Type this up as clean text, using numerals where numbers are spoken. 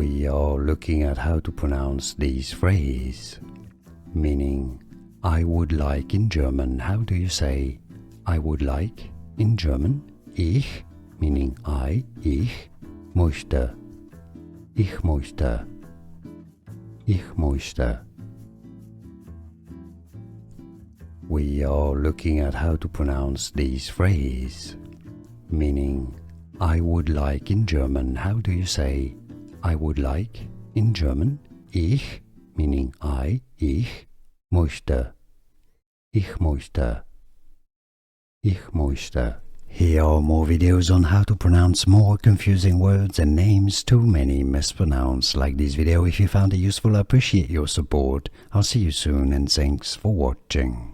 We are looking at how to pronounce this phrase, meaning I would like in German. How do you say I would like in German? Ich, meaning I, ich, möchte, ich möchte, ich möchte. We are looking at how to pronounce this phrase, meaning I would like in German. How do you say I would like in German? Ich, meaning I, ich, möchte, ich möchte, ich möchte. Here are more videos on how to pronounce more confusing words and names too many mispronounced. Like this video if you found it useful. I appreciate your support. I'll see you soon and thanks for watching.